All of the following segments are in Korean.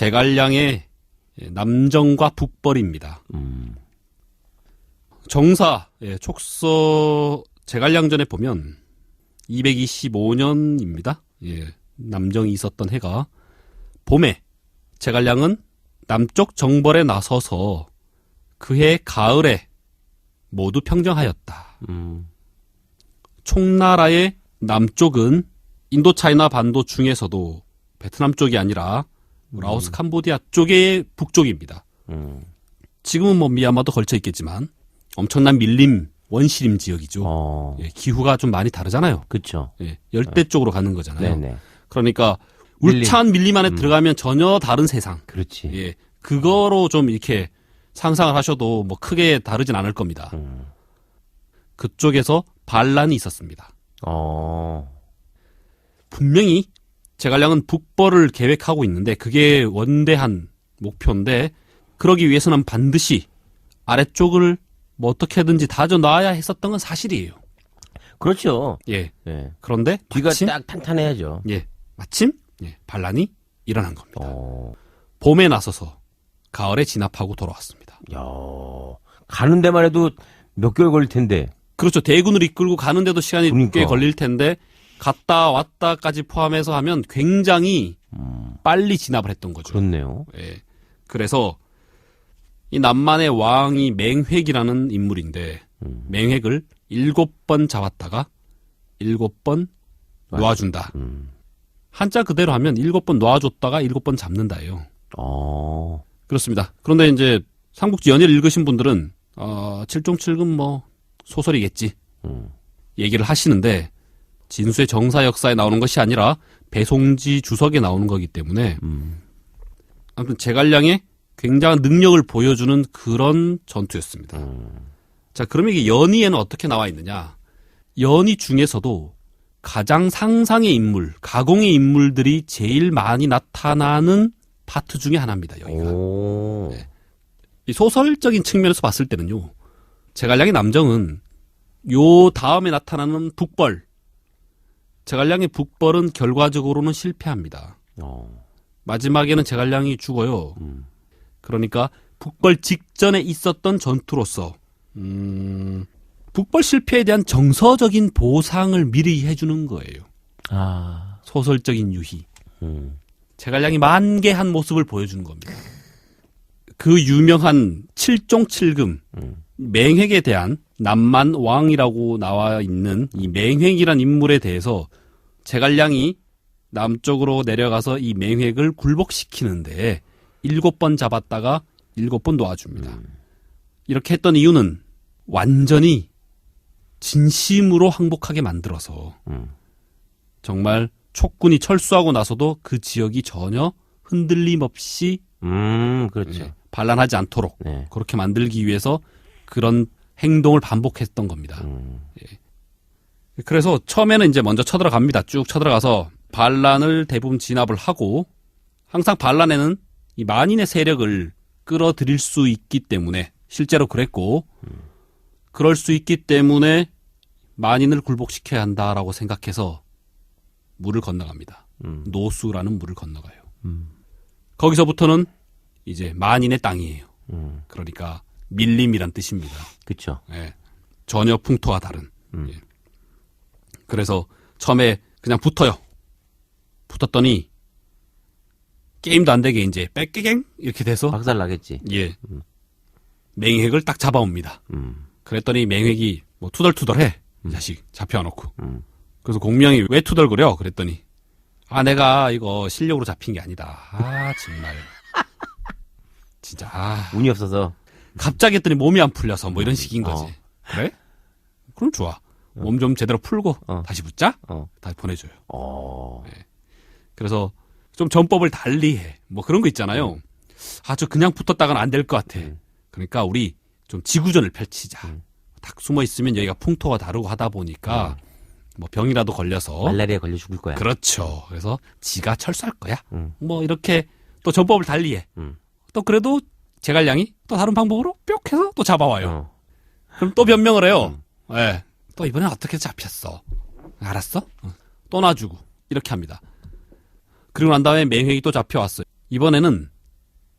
제갈량의 남정과 북벌입니다. 정사 촉서 제갈량전에 보면 225년입니다. 남정이 있었던 해가 봄에 제갈량은 남쪽 정벌에 나서서 그해 가을에 모두 평정하였다. 총나라의 남쪽은 인도차이나 반도 중에서도 베트남 쪽이 아니라 라오스 캄보디아 쪽의 북쪽입니다. 지금은 뭐 미얀마도 걸쳐 있겠지만 엄청난 밀림 원시림 지역이죠. 기후가 좀 많이 다르잖아요. 그렇죠. 열대 쪽으로 가는 거잖아요. 네네. 그러니까 울찬 밀림 안에 들어가면 전혀 다른 세상. 그렇지. 그거로 좀 이렇게 상상을 하셔도 뭐 크게 다르진 않을 겁니다. 그쪽에서 반란이 있었습니다. 분명히 제갈량은 북벌을 계획하고 있는데 그게 원대한 목표인데 그러기 위해서는 반드시 아래쪽을 뭐 어떻게든지 다져놔야 했었던 건 사실이에요. 그렇죠. 그런데 뒤가 마침, 딱 탄탄해야죠. 마침 반란이 일어난 겁니다. 봄에 나서서 가을에 진압하고 돌아왔습니다. 야, 가는 데만 해도 몇 개월 걸릴 텐데. 그렇죠. 대군을 이끌고 가는데도 시간이 그러니까. 꽤 걸릴 텐데 갔다 왔다까지 포함해서 하면 굉장히 빨리 진압을 했던 거죠. 그렇네요. 그래서 이 남만의 왕이 맹획이라는 인물인데 맹획을 7번 잡았다가 7번 놓아준다. 한자 그대로 하면 7번 놓아줬다가 7번 잡는다예요. 그렇습니다. 그런데 이제 삼국지 연의를 읽으신 분들은 칠종칠금 뭐 소설이겠지 얘기를 하시는데 진수의 정사 역사에 나오는 것이 아니라 배송지 주석에 나오는 거기 때문에 아무튼 제갈량의 굉장한 능력을 보여주는 그런 전투였습니다. 자, 그러면 이게 연의에는 어떻게 나와 있느냐? 연의 중에서도 가장 상상의 인물, 가공의 인물들이 제일 많이 나타나는 파트 중에 하나입니다. 여기가. 이 소설적인 측면에서 봤을 때는요. 제갈량의 남정은 요 다음에 나타나는 북벌. 제갈량의 북벌은 결과적으로는 실패합니다. 마지막에는 제갈량이 죽어요. 그러니까 북벌 직전에 있었던 전투로서 북벌 실패에 대한 정서적인 보상을 미리 해주는 거예요. 소설적인 유희. 제갈량이 만개한 모습을 보여주는 겁니다. 그 유명한 칠종칠금 맹획에 대한 남만 왕이라고 나와 있는 이 맹획이란 인물에 대해서 제갈량이 남쪽으로 내려가서 이 맹획을 굴복시키는데 7번 잡았다가 7번 놓아줍니다. 이렇게 했던 이유는 완전히 진심으로 항복하게 만들어서 정말 촉군이 철수하고 나서도 그 지역이 전혀 흔들림 없이 그렇죠. 반란하지 않도록 그렇게 만들기 위해서 그런 행동을 반복했던 겁니다. 그래서 처음에는 이제 먼저 쳐들어갑니다. 쭉 쳐들어가서 반란을 대부분 진압을 하고 항상 반란에는 이 만인의 세력을 끌어들일 수 있기 때문에 실제로 그랬고 그럴 수 있기 때문에 만인을 굴복시켜야 한다라고 생각해서 물을 건너갑니다. 노수라는 물을 건너가요. 거기서부터는 이제 만인의 땅이에요. 그러니까 밀림이란 뜻입니다. 그렇죠. 전혀 풍토와 다른. 그래서 처음에 그냥 붙어요. 붙었더니 게임도 안 되게 이제 빽깨갱 이렇게 돼서 박살 나겠지. 맹획을 딱 잡아옵니다. 그랬더니 맹획이 뭐 투덜투덜해. 이 자식 잡혀놓고. 그래서 공명이 왜 투덜거려? 그랬더니 내가 이거 실력으로 잡힌 게 아니다. 정말 진짜 운이 없어서 갑자기 했더니 몸이 안 풀려서 뭐 이런 식인 거지. 그래? 그럼 좋아. 몸 좀 제대로 풀고 다시 붙자. 다시 보내줘요. 그래서 좀 전법을 달리해. 뭐 그런 거 있잖아요. 저 그냥 붙었다가는 안 될 것 같아. 그러니까 우리 좀 지구전을 펼치자. 딱 숨어 있으면 여기가 풍토가 다르고 하다 보니까 뭐 병이라도 걸려서 말라리아 걸려 죽을 거야. 그렇죠. 그래서 지가 철수할 거야. 뭐 이렇게 또 전법을 달리해. 또 그래도 제갈량이 또 다른 방법으로 뿅 해서 또 잡아와요. 그럼 또 변명을 해요. 또 이번엔 어떻게 잡혔어? 알았어? 또 놔주고 이렇게 합니다. 그리고 난 다음에 맹획이 또 잡혀왔어요. 이번에는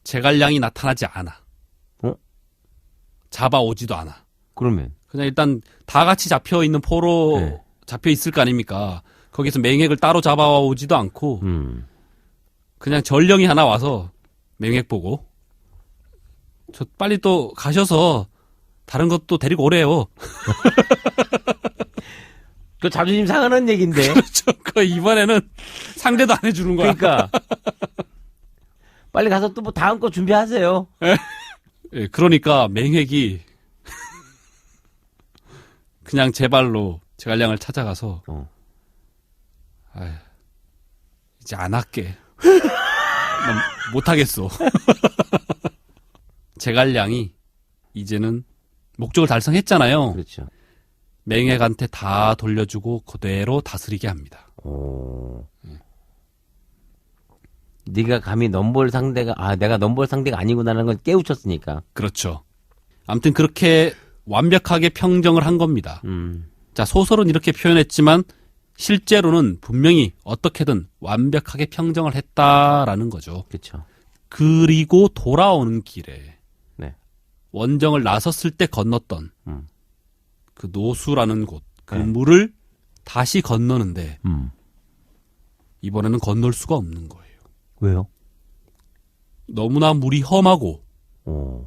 제갈량이 나타나지 않아. 어? 잡아오지도 않아. 그러면 그냥 일단 다 같이 잡혀 있는 포로 네. 잡혀 있을 거 아닙니까? 거기서 맹획을 따로 잡아오지도 않고 그냥 전령이 하나 와서 맹획 보고 저 빨리 또 가셔서 다른 것도 데리고 오래요. 그 자존심 상하는 얘기인데. 그렇죠. 그 이번에는 상대도 안 해주는 거야. 그러니까 빨리 가서 또 뭐 다음 거 준비하세요. 예, 그러니까 맹획이 그냥 제 발로 제갈량을 찾아가서 아휴, 이제 안 할게. 난 못하겠어. 제갈량이 이제는 목적을 달성했잖아요. 그렇죠. 맹획한테 다 돌려주고 그대로 다스리게 합니다. 네가 감히 넘볼 상대가 내가 넘볼 상대가 아니구나라는 걸 깨우쳤으니까. 그렇죠. 아무튼 그렇게 완벽하게 평정을 한 겁니다. 자, 소설은 이렇게 표현했지만 실제로는 분명히 어떻게든 완벽하게 평정을 했다라는 거죠. 그렇죠. 그리고 돌아오는 길에 네. 원정을 나섰을 때 건넜던 그 노수라는 곳, 그 네. 물을 다시 건너는데 이번에는 건널 수가 없는 거예요. 왜요? 너무나 물이 험하고 오,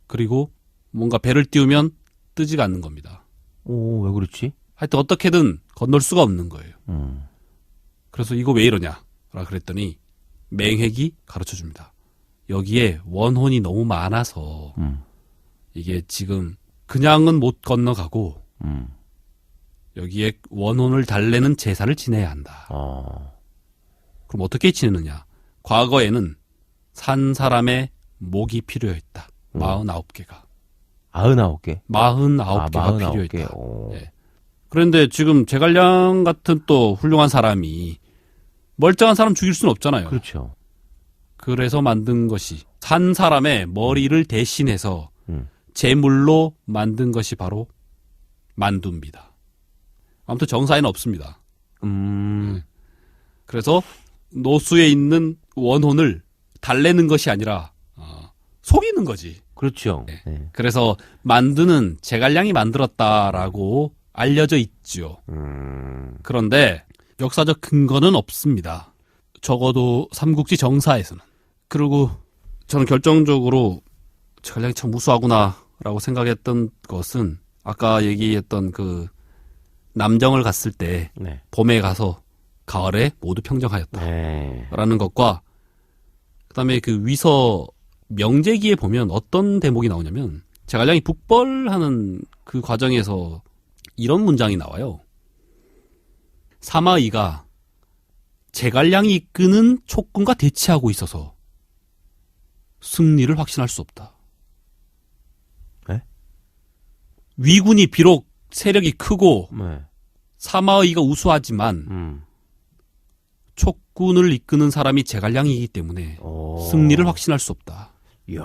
그리고 뭔가 배를 띄우면 뜨지가 않는 겁니다. 왜 그렇지? 하여튼 어떻게든 건널 수가 없는 거예요. 그래서 이거 왜 이러냐? 라 그랬더니 맹획이 가르쳐 줍니다. 여기에 원혼이 너무 많아서 이게 지금 그냥은 못 건너가고 여기에 원혼을 달래는 제사를 지내야 한다. 그럼 어떻게 지내느냐? 과거에는 산 사람의 목이 필요했다. 49개가. 99개? 49개가 49개. 필요했다. 예. 그런데 지금 제갈량 같은 또 훌륭한 사람이 멀쩡한 사람 죽일 수는 없잖아요. 그렇죠. 그래서 만든 것이 산 사람의 머리를 대신해서 제물로 만든 것이 바로 만두입니다. 아무튼 정사에는 없습니다. 그래서 노수에 있는 원혼을 달래는 것이 아니라 속이는 거지. 그렇죠. 네. 네. 그래서 만두는 제갈량이 만들었다라고 알려져 있죠. 그런데 역사적 근거는 없습니다. 적어도 삼국지 정사에서는. 그리고 저는 결정적으로 제갈량이 참 무수하구나라고 생각했던 것은 아까 얘기했던 그 남정을 갔을 때 네. 봄에 가서 가을에 모두 평정하였다라는 것과 그다음에 그 위서 명제기에 보면 어떤 대목이 나오냐면 제갈량이 북벌하는 그 과정에서 이런 문장이 나와요. 사마의가 제갈량이 이끄는 촉군과 대치하고 있어서 승리를 확신할 수 없다. 네? 위군이 비록 세력이 크고 네. 사마의가 우수하지만 촉군을 이끄는 사람이 제갈량이기 때문에 승리를 확신할 수 없다. 이야.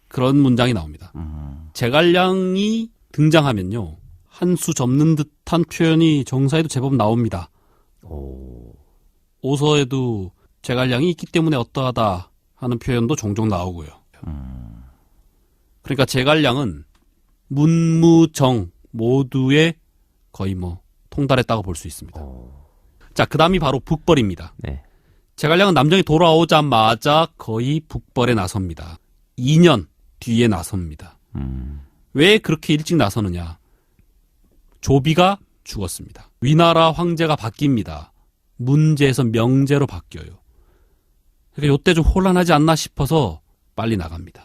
그런 문장이 나옵니다. 제갈량이 등장하면요. 한 수 접는 듯한 표현이 정사에도 제법 나옵니다. 오서에도 제갈량이 있기 때문에 어떠하다 하는 표현도 종종 나오고요. 그러니까 제갈량은 문무정 모두에 거의 뭐 통달했다고 볼 수 있습니다. 자, 그 다음이 바로 북벌입니다. 네. 제갈량은 남정이 돌아오자마자 거의 북벌에 나섭니다. 2년 뒤에 나섭니다. 왜 그렇게 일찍 나서느냐? 조비가 죽었습니다. 위나라 황제가 바뀝니다. 문제에서 명제로 바뀌어요. 그러니까 이때 좀 혼란하지 않나 싶어서 빨리 나갑니다.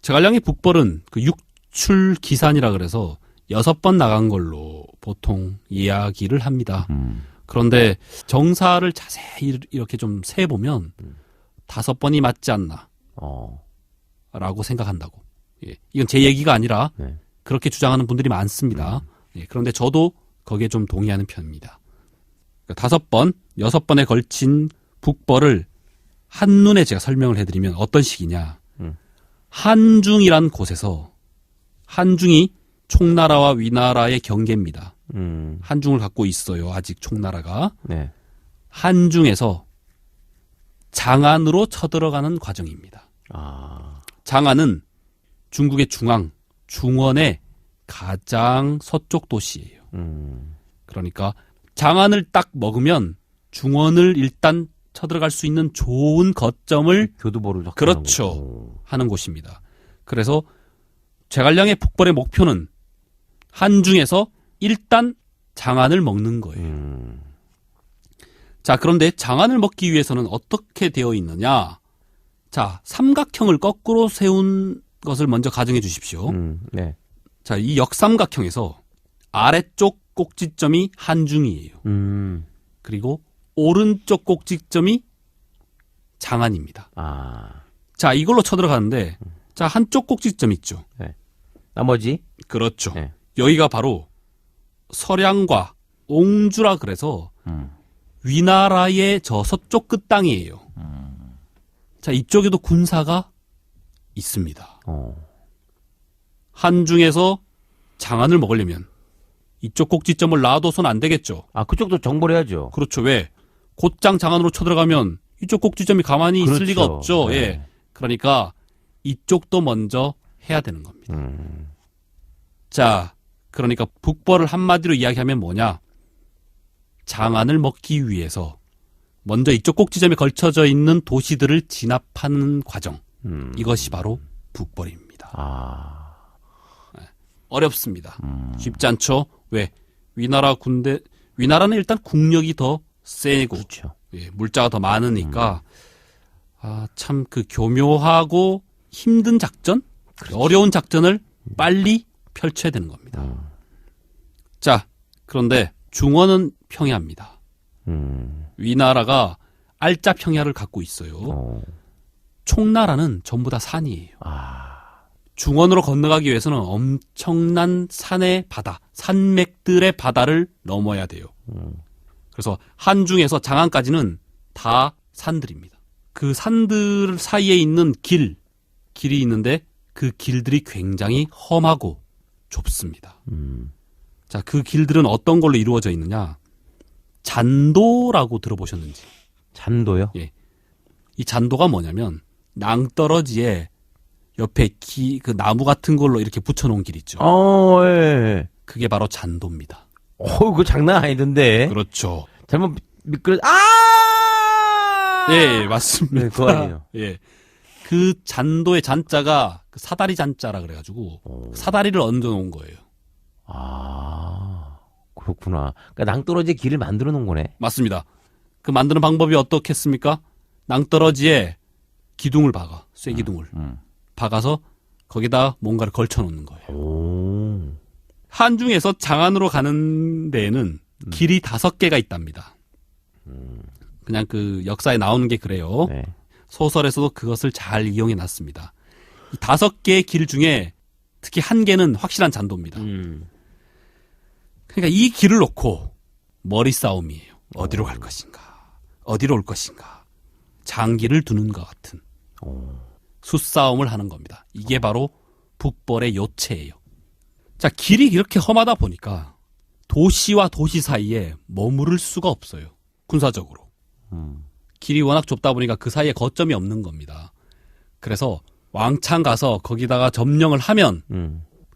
제갈량의 북벌은 그 육출 기산이라 그래서 6번 나간 걸로 보통 이야기를 합니다. 그런데 정사를 자세히 이렇게 좀 세보면 5번이 맞지 않나 라고 생각한다고. 예, 이건 제 얘기가 아니라 네. 그렇게 주장하는 분들이 많습니다. 예, 그런데 저도 거기에 좀 동의하는 편입니다. 그러니까 5번, 6번에 걸친 북벌을 한눈에 제가 설명을 해드리면 어떤 식이냐. 한중이란 곳에서 한중이 총나라와 위나라의 경계입니다. 한중을 갖고 있어요. 아직 총나라가. 네. 한중에서 장안으로 쳐들어가는 과정입니다. 아, 장안은 중국의 중원의 가장 서쪽 도시예요. 그러니까 장안을 딱 먹으면 중원을 일단 쳐들어갈 수 있는 좋은 거점을 교두보를 그렇죠. 하는 곳입니다. 그래서 제갈량의 북벌의 목표는 한중에서 일단 장안을 먹는 거예요. 자, 그런데 장안을 먹기 위해서는 어떻게 되어 있느냐? 자, 삼각형을 거꾸로 세운 것을 먼저 가정해 주십시오. 네. 자, 이 역삼각형에서 아래쪽 꼭지점이 한중이에요. 그리고 오른쪽 꼭지점이 장안입니다. 아, 자, 이걸로 쳐들어가는데, 자, 한쪽 꼭지점 있죠. 네. 나머지? 그렇죠. 네. 여기가 바로 서량과 옹주라 그래서 위나라의 저 서쪽 끝 땅이에요. 자, 이쪽에도 군사가 있습니다. 한중에서 장안을 먹으려면 이쪽 꼭지점을 놔둬서는 안 되겠죠. 아, 그쪽도 정보를 해야죠. 그렇죠. 왜? 곧장 장안으로 쳐들어가면 이쪽 꼭지점이 가만히 있을 그렇죠. 리가 없죠. 네. 예. 그러니까 이쪽도 먼저 해야 되는 겁니다. 자, 그러니까 북벌을 한마디로 이야기하면 뭐냐? 장안을 먹기 위해서 먼저 이쪽 꼭지점에 걸쳐져 있는 도시들을 진압하는 과정. 이것이 바로 북벌입니다. 아, 어렵습니다. 쉽지 않죠? 왜? 위나라는 일단 국력이 더 세고, 그렇죠. 예, 물자가 더 많으니까, 아, 참 그 교묘하고 힘든 작전? 어려운 작전을 빨리 펼쳐야 되는 겁니다. 자, 그런데 중원은 평야입니다. 위나라가 알짜 평야를 갖고 있어요. 총나라는 전부 다 산이에요. 중원으로 건너가기 위해서는 엄청난 산의 바다, 산맥들의 바다를 넘어야 돼요. 그래서 한중에서 장안까지는 다 산들입니다. 그 산들 사이에 있는 길이 있는데 그 길들이 굉장히 험하고 좁습니다. 자, 그 길들은 어떤 걸로 이루어져 있느냐? 잔도라고 들어보셨는지. 잔도요? 예. 이 잔도가 뭐냐면 낭떠러지에 옆에 그 나무 같은 걸로 이렇게 붙여놓은 길 있죠. 예. 그게 바로 잔도입니다. 그거 장난 아니던데. 그렇죠. 잘못 미끄러, 아! 예, 맞습니다. 네, 그거 아니에요. 예. 그 잔도의 잔자가 그 사다리 잔자라 그래가지고 사다리를 얹어 놓은 거예요. 아, 그렇구나. 그러니까 낭떠러지에 길을 만들어 놓은 거네. 맞습니다. 그 만드는 방법이 어떻겠습니까? 낭떠러지에 기둥을 박아, 쇠기둥을 박아서 거기다 뭔가를 걸쳐 놓는 거예요. 한중에서 장안으로 가는 데에는 길이 5개가 있답니다. 그냥 그 역사에 나오는 게 그래요. 네. 소설에서도 그것을 잘 이용해 놨습니다. 이 5개의 길 중에 특히 한 개는 확실한 잔도입니다. 그러니까 이 길을 놓고 머리 싸움이에요. 어디로 갈 것인가, 어디로 올 것인가, 장기를 두는 것 같은 수싸움을 하는 겁니다. 이게 바로 북벌의 요체예요. 자, 길이 이렇게 험하다 보니까 도시와 도시 사이에 머무를 수가 없어요. 군사적으로. 길이 워낙 좁다 보니까 그 사이에 거점이 없는 겁니다. 그래서 왕창 가서 거기다가 점령을 하면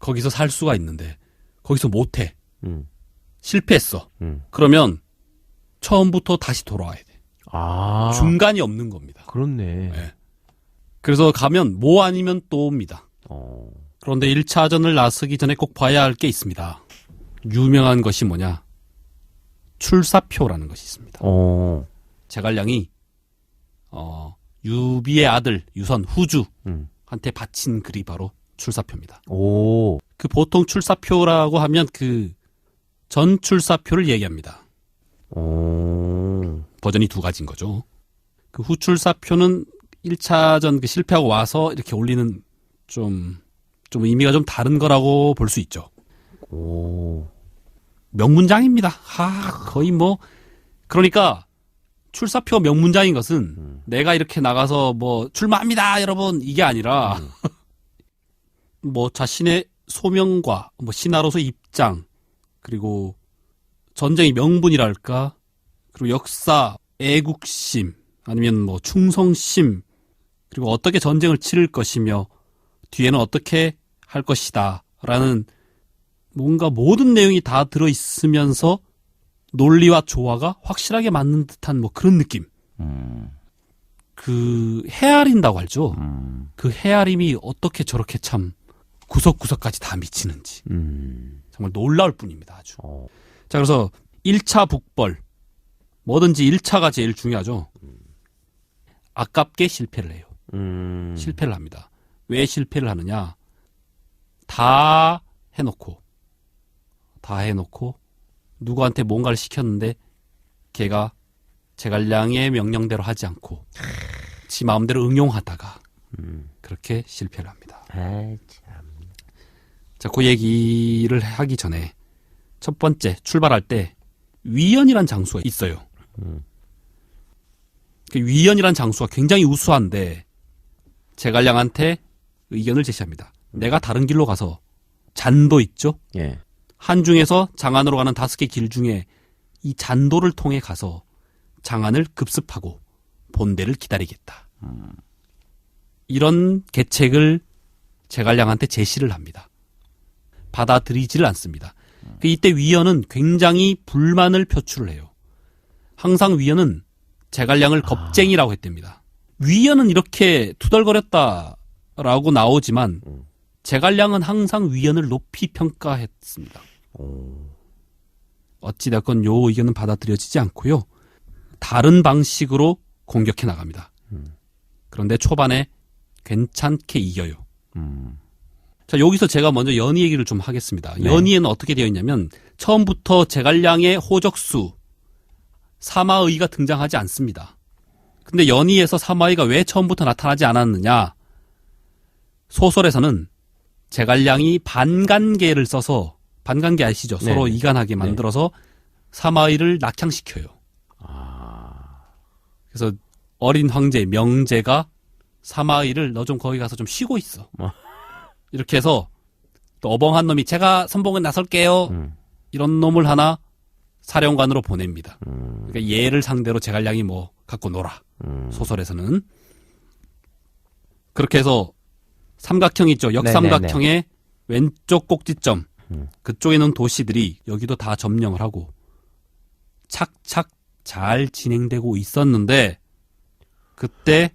거기서 살 수가 있는데 거기서 못해. 실패했어. 그러면 처음부터 다시 돌아와야 돼. 아, 중간이 없는 겁니다. 그렇네. 네. 그래서 가면 뭐 아니면 또 옵니다. 그런데 1차전을 나서기 전에 꼭 봐야 할 게 있습니다. 유명한 것이 뭐냐? 출사표라는 것이 있습니다. 제갈량이 유비의 아들 유선 후주한테 바친 글이 바로 출사표입니다. 그 보통 출사표라고 하면 그 전출사표를 얘기합니다. 버전이 2가지인 거죠. 그 후출사표는 1차전 그 실패하고 와서 이렇게 올리는 좀 의미가 좀 다른 거라고 볼 수 있죠. 명문장입니다. 거의 뭐 그러니까 출사표 명문장인 것은 내가 이렇게 나가서 뭐 출마합니다 여러분 이게 아니라 뭐 자신의 소명과 뭐 신하로서 입장 그리고 전쟁의 명분이랄까 그리고 역사 애국심 아니면 뭐 충성심, 그리고 어떻게 전쟁을 치를 것이며 뒤에는 어떻게 할 것이다 라는 뭔가 모든 내용이 다 들어있으면서 논리와 조화가 확실하게 맞는 듯한 뭐 그런 느낌. 그 헤아린다고 하죠. 그 헤아림이 어떻게 저렇게 참 구석구석까지 다 미치는지 정말 놀라울 뿐입니다. 아주. 자, 그래서 1차 북벌, 뭐든지 1차가 제일 중요하죠. 아깝게 실패를 해요. 실패를 합니다. 왜 실패를 하느냐? 다 해놓고 누구한테 뭔가를 시켰는데 걔가 제갈량의 명령대로 하지 않고 지 마음대로 응용하다가 그렇게 실패를 합니다. 아이, 참. 자, 그 얘기를 하기 전에 첫 번째 출발할 때 위연이란 장수가 있어요. 그 위연이란 장수가 굉장히 우수한데 제갈량한테 의견을 제시합니다. 내가 다른 길로 가서 잔도 있죠? 예. 한중에서 장안으로 가는 5개 길 중에 이 잔도를 통해 가서 장안을 급습하고 본대를 기다리겠다. 이런 계책을 제갈량한테 제시를 합니다. 받아들이지를 않습니다. 이때 위연은 굉장히 불만을 표출을 해요. 항상 위연은 제갈량을 겁쟁이라고 했답니다. 위연은 이렇게 투덜거렸다라고 나오지만 제갈량은 항상 위연을 높이 평가했습니다. 어찌됐건 요 의견은 받아들여지지 않고요. 다른 방식으로 공격해 나갑니다. 그런데 초반에 괜찮게 이겨요. 자, 여기서 제가 먼저 연희 얘기를 좀 하겠습니다. 네. 연희에는 어떻게 되어 있냐면 처음부터 제갈량의 호적수 사마의가 등장하지 않습니다. 근데 연희에서 사마의가 왜 처음부터 나타나지 않았느냐? 소설에서는 제갈량이 반간계를 써서, 반간계 아시죠? 서로 네. 이간하게 만들어서 사마의를 낙향시켜요. 그래서 어린 황제 명제가 사마의를 너 좀 거기 가서 좀 쉬고 있어. 이렇게 해서 또 어벙한 놈이 제가 선봉에 나설게요. 이런 놈을 하나 사령관으로 보냅니다. 그러니까 얘를 상대로 제갈량이 뭐 갖고 놀아. 소설에서는. 그렇게 해서 삼각형 있죠. 역삼각형의 왼쪽 꼭지점. 그쪽에 있는 도시들이 여기도 다 점령을 하고 착착 잘 진행되고 있었는데 그때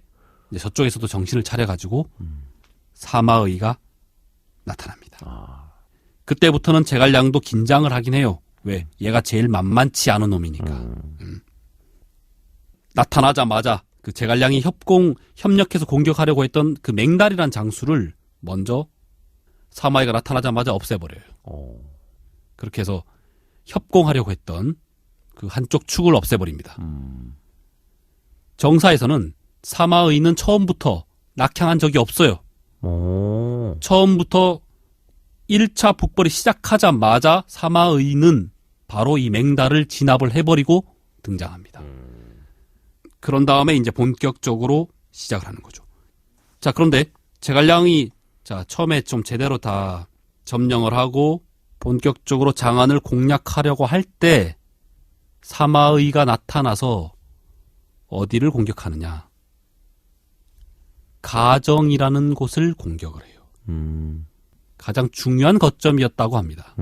이제 저쪽에서도 정신을 차려가지고 사마의가 나타납니다. 그때부터는 제갈량도 긴장을 하긴 해요. 왜? 얘가 제일 만만치 않은 놈이니까. 나타나자마자 그 제갈량이 협력해서 공격하려고 했던 그 맹달이란 장수를 먼저 사마의가 나타나자마자 없애버려요. 그렇게 해서 협공하려고 했던 그 한쪽 축을 없애버립니다. 정사에서는 사마의는 처음부터 낙향한 적이 없어요. 처음부터 1차 북벌이 시작하자마자 사마의는 바로 이 맹달을 진압을 해버리고 등장합니다. 그런 다음에 이제 본격적으로 시작을 하는 거죠. 자, 그런데 제갈량이 자, 처음에 좀 제대로 다 점령을 하고 본격적으로 장안을 공략하려고 할 때 사마의가 나타나서 어디를 공격하느냐? 가정이라는 곳을 공격을 해요. 가장 중요한 거점이었다고 합니다.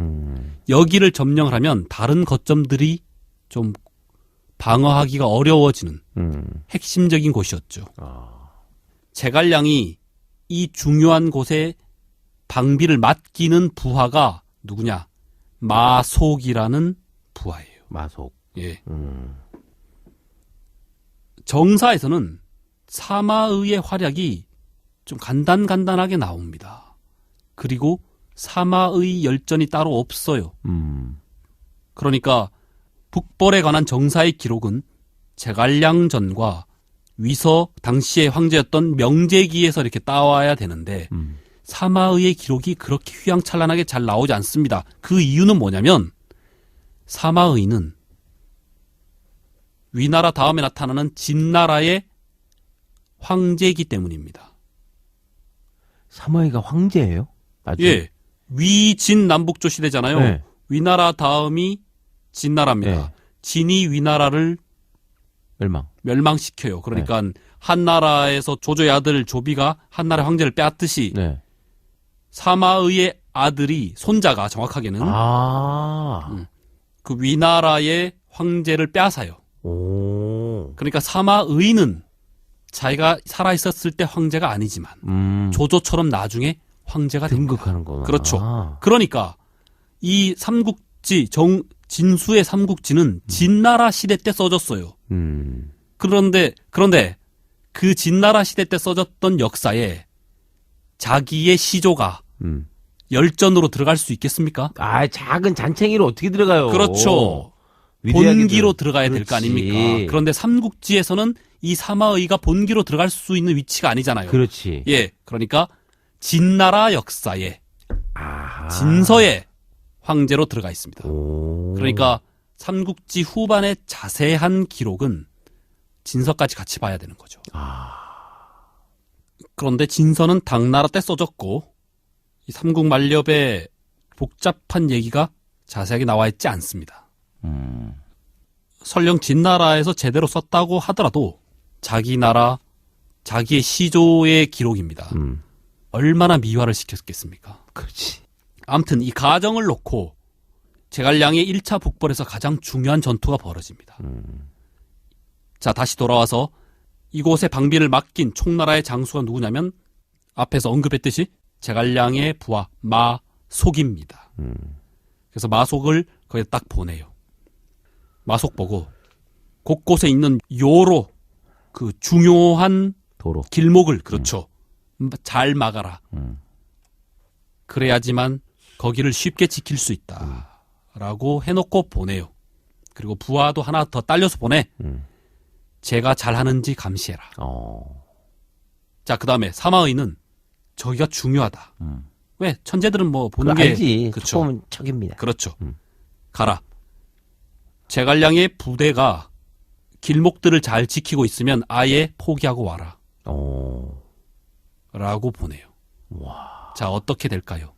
여기를 점령을 하면 다른 거점들이 좀 방어하기가 어려워지는 핵심적인 곳이었죠. 제갈량이 이 중요한 곳에 방비를 맡기는 부하가 누구냐? 마속이라는 부하예요. 마속. 예. 정사에서는 사마의의 활약이 좀 간단하게 나옵니다. 그리고 사마의 열전이 따로 없어요. 그러니까 북벌에 관한 정사의 기록은 제갈량전과 위서 당시의 황제였던 명제기에서 이렇게 따와야 되는데 사마의의 기록이 그렇게 휘황찬란하게 잘 나오지 않습니다. 그 이유는 뭐냐면 사마의는 위나라 다음에 나타나는 진나라의 황제이기 때문입니다. 사마의가 황제예요? 나중에? 예. 위진 남북조 시대잖아요. 네. 위나라 다음이 진나라입니다. 네. 진이 위나라를 멸망시켜요. 그러니까 한나라에서 조조의 아들 조비가 한나라 황제를 빼앗듯이 네. 사마의의 아들이 손자가 정확하게는 그 위나라의 황제를 빼앗아요. 오. 그러니까 사마의는 자기가 살아있었을 때 황제가 아니지만 조조처럼 나중에 황제가 됩니다. 등극하는 거구나. 그렇죠. 그러니까 이 삼국지 진수의 삼국지는 진나라 시대 때 써졌어요. 그런데 그 진나라 시대 때 써졌던 역사에 자기의 시조가 열전으로 들어갈 수 있겠습니까? 아, 작은 잔챙이로 어떻게 들어가요? 그렇죠. 본기로 들어가야 될 거 아닙니까? 그런데 삼국지에서는 이 사마의가 본기로 들어갈 수 있는 위치가 아니잖아요. 그렇지. 예, 그러니까 진나라 역사에 아하. 진서에 황제로 들어가 있습니다. 오. 그러니까 삼국지 후반의 자세한 기록은 진서까지 같이 봐야 되는 거죠. 그런데 진서는 당나라 때 써졌고 이 삼국만렵의 복잡한 얘기가 자세하게 나와 있지 않습니다. 설령 진나라에서 제대로 썼다고 하더라도 자기 나라, 자기의 시조의 기록입니다. 얼마나 미화를 시켰겠습니까? 그렇지. 아무튼 이 가정을 놓고 제갈량의 1차 북벌에서 가장 중요한 전투가 벌어집니다. 자, 다시 돌아와서 이곳에 방비를 맡긴 총나라의 장수가 누구냐면 앞에서 언급했듯이 제갈량의 부하 마속입니다. 그래서 마속을 거기에 딱 보내요. 마속 보고 곳곳에 있는 요로 그 중요한 도로. 길목을 그렇죠. 잘 막아라. 그래야지만 거기를 쉽게 지킬 수 있다. 라고 해놓고 보내요. 그리고 부하도 하나 더 딸려서 보내. 제가 잘하는지 감시해라. 자, 그 다음에 사마의는 저기가 중요하다. 왜? 천재들은 뭐 보는 게 알지. 그렇죠. 보면 척입니다. 그렇죠. 가라. 제갈량의 부대가 길목들을 잘 지키고 있으면 아예 포기하고 와라. 라고 보내요. 와. 자, 어떻게 될까요?